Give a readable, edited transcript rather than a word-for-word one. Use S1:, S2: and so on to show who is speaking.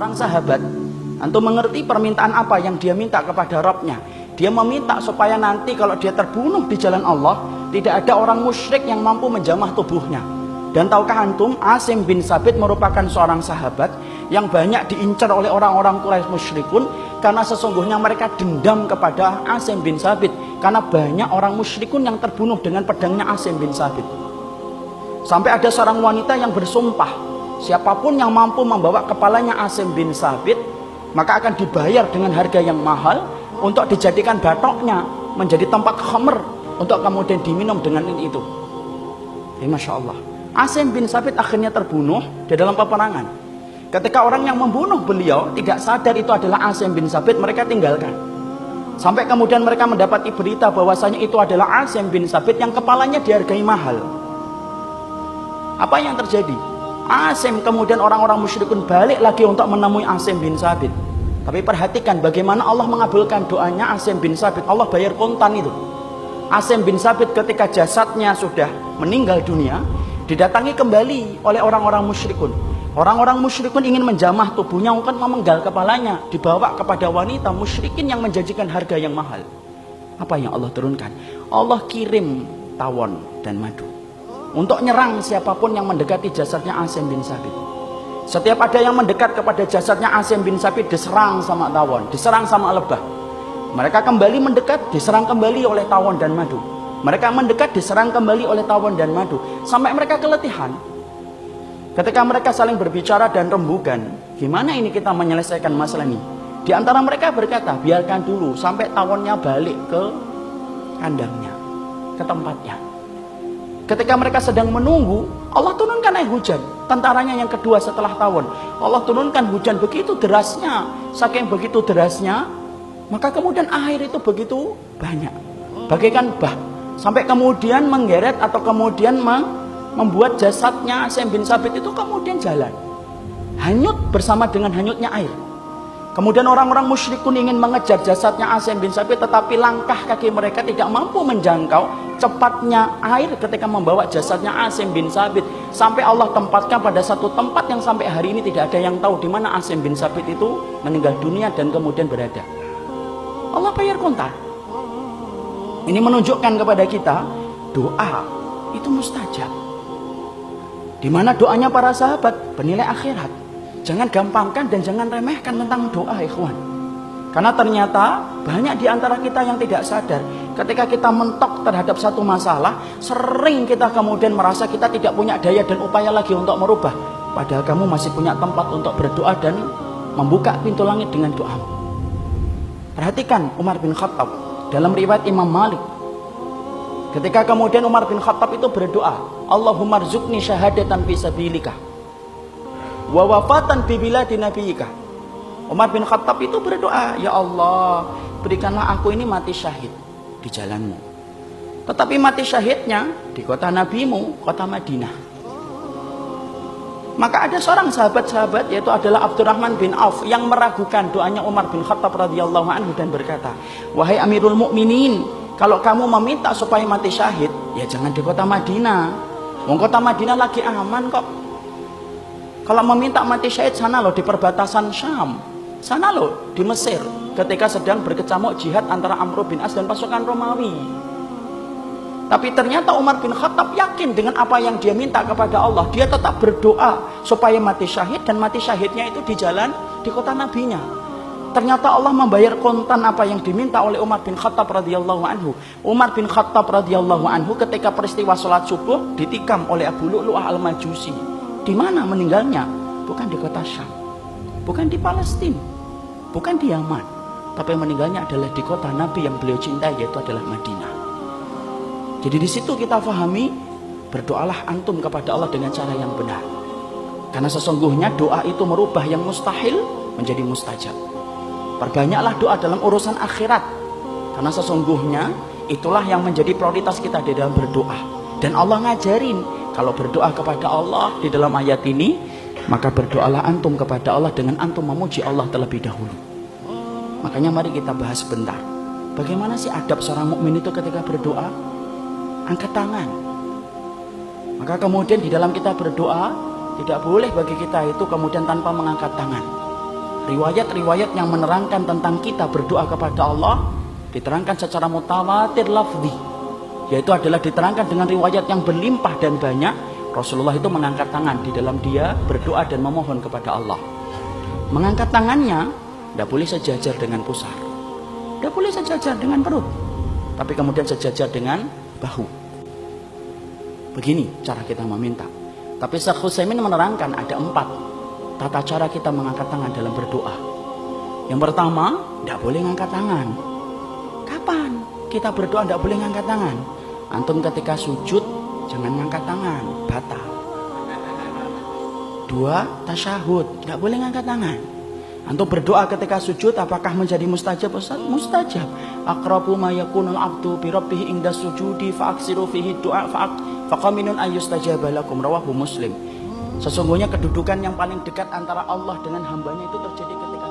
S1: seorang sahabat, antum mengerti permintaan apa yang dia minta kepada Rabbnya? Dia meminta supaya nanti kalau dia terbunuh di jalan Allah, tidak ada orang musyrik yang mampu menjamah tubuhnya. Dan tahukah antum, Asim bin Sabit merupakan seorang sahabat yang banyak diincar oleh orang-orang Quraisy musyrikun, karena sesungguhnya mereka dendam kepada Asim bin Sabit, karena banyak orang musyrikun yang terbunuh dengan pedangnya Asim bin Sabit. Sampai ada seorang wanita yang bersumpah, siapapun yang mampu membawa kepalanya Asim bin Sabit, maka akan dibayar dengan harga yang mahal untuk dijadikan batoknya menjadi tempat khamr untuk kemudian diminum dengan itu. Masya Allah. Asim bin Sabit akhirnya terbunuh di dalam peperangan. Ketika orang yang membunuh beliau tidak sadar itu adalah Asim bin Sabit, mereka tinggalkan. Sampai kemudian mereka mendapati berita bahwasanya itu adalah Asim bin Sabit yang kepalanya dihargai mahal. Apa yang terjadi? Asim kemudian orang-orang musyrikun balik lagi untuk menemui Asim bin Sabit. Tapi perhatikan bagaimana Allah mengabulkan doanya Asim bin Sabit. Allah bayar kontan itu. Asim bin Sabit ketika jasadnya sudah meninggal dunia, didatangi kembali oleh orang-orang musyrikun. Orang-orang musyrikun ingin menjamah tubuhnya untuk memenggal kepalanya, dibawa kepada wanita musyrikin yang menjanjikan harga yang mahal. Apa yang Allah turunkan? Allah kirim tawon dan madu untuk nyerang siapapun yang mendekati jasadnya Asim bin Sabit. Setiap ada yang mendekat kepada jasadnya Asim bin Sabit, diserang sama tawon, diserang sama lebah. Mereka kembali mendekat, diserang kembali oleh tawon dan madu. Mereka mendekat, diserang kembali oleh tawon dan madu, sampai mereka keletihan. Ketika mereka saling berbicara dan rembugan, gimana ini kita menyelesaikan masalah ini? Di antara mereka berkata, biarkan dulu sampai tawonnya balik ke kandangnya, ke tempatnya. Ketika mereka sedang menunggu, Allah turunkan air hujan. Tentaranya yang kedua setelah tawon, Allah turunkan hujan begitu derasnya. Saking begitu derasnya, maka kemudian air itu begitu banyak, bagaikan bah, sampai kemudian menggeret atau kemudian membuat jasadnya Asim bin Sabit itu kemudian jalan, hanyut bersama dengan hanyutnya air. Kemudian orang-orang musyrikun ingin mengejar jasadnya Asim bin Sabit, tetapi langkah kaki mereka tidak mampu menjangkau cepatnya air ketika membawa jasadnya Asim bin Sabit, sampai Allah tempatkan pada satu tempat yang sampai hari ini tidak ada yang tahu di mana Asim bin Sabit itu meninggal dunia dan kemudian berada. Allah bayar kontan. Ini menunjukkan kepada kita doa itu mustajab. Di mana doanya para sahabat bernilai akhirat. Jangan gampangkan dan jangan remehkan tentang doa, ikhwan. Karena ternyata banyak di antara kita yang tidak sadar, ketika kita mentok terhadap satu masalah, sering kita kemudian merasa kita tidak punya daya dan upaya lagi untuk merubah. Padahal kamu masih punya tempat untuk berdoa dan membuka pintu langit dengan doamu. Perhatikan Umar bin Khattab dalam riwayat Imam Malik. Ketika kemudian Umar bin Khattab itu berdoa, Allahumma rzuqni syahadatan fi sabilika wa wafatan fi biladi nabiyika. Umar bin Khattab itu berdoa, ya Allah, berikanlah aku ini mati syahid di jalanmu. Tetapi mati syahidnya di kota nabimu, kota Madinah. Maka ada seorang sahabat-sahabat, yaitu adalah Abdurrahman bin Auf, yang meragukan doanya Umar bin Khattab radhiyallahu anhu dan berkata, wahai Amirul Mukminin, kalau kamu meminta supaya mati syahid, ya jangan di kota Madinah. Kota Madinah lagi aman kok. Kalau meminta mati syahid, sana loh di perbatasan Syam, sana loh di Mesir, ketika sedang berkecamuk jihad antara Amr bin As dan pasukan Romawi. Tapi ternyata Umar bin Khattab yakin dengan apa yang dia minta kepada Allah. Dia tetap berdoa supaya mati syahid, dan mati syahidnya itu di jalan di kota nabinya. Ternyata Allah membayar kontan apa yang diminta oleh Umar bin Khattab radhiyallahu anhu. Umar bin Khattab radhiyallahu anhu ketika peristiwa sholat subuh ditikam oleh Abu Lu'lu'ah al-Majusi. Di mana meninggalnya? Bukan di kota Syam, bukan di Palestina, bukan di Yaman, tapi meninggalnya adalah di kota Nabi yang beliau cintai, yaitu adalah Madinah. Jadi di situ kita fahami, berdoalah antum kepada Allah dengan cara yang benar. Karena sesungguhnya doa itu merubah yang mustahil menjadi mustajab. Perbanyaklah doa dalam urusan akhirat. Karena sesungguhnya itulah yang menjadi prioritas kita di dalam berdoa. Dan Allah ngajarin, kalau berdoa kepada Allah di dalam ayat ini, maka berdoalah antum kepada Allah dengan antum memuji Allah terlebih dahulu. Makanya mari kita bahas sebentar. Bagaimana sih adab seorang mukmin itu ketika berdoa? Angkat tangan. Maka kemudian di dalam kita berdoa, tidak boleh bagi kita itu kemudian tanpa mengangkat tangan. riwayat-riwayat yang menerangkan tentang kita berdoa kepada Allah diterangkan secara mutawatir lafzi, yaitu adalah diterangkan dengan riwayat yang berlimpah dan banyak. Rasulullah itu mengangkat tangan di dalam dia berdoa dan memohon kepada Allah. Mengangkat tangannya tidak boleh sejajar dengan pusar, tidak boleh sejajar dengan perut, tapi kemudian sejajar dengan bahu. Begini cara kita meminta. Tapi Syekh Utsaimin menerangkan ada 4 tata cara kita mengangkat tangan dalam berdoa. Yang pertama, tidak boleh ngangkat tangan. Kapan kita berdoa tidak boleh ngangkat tangan? Antum ketika sujud jangan ngangkat tangan, batal. 2, tasyahud, tidak boleh ngangkat tangan. Antum berdoa ketika sujud apakah menjadi mustajab? Ustaz, mustajab. Aqrabu ma yakunul abdu bi rabbih inda sujudi fa aksiru fihi du'a faqaminun ayyustajaba lakum, rawahu Muslim. Sesungguhnya kedudukan yang paling dekat antara Allah dengan hambanya itu terjadi ketika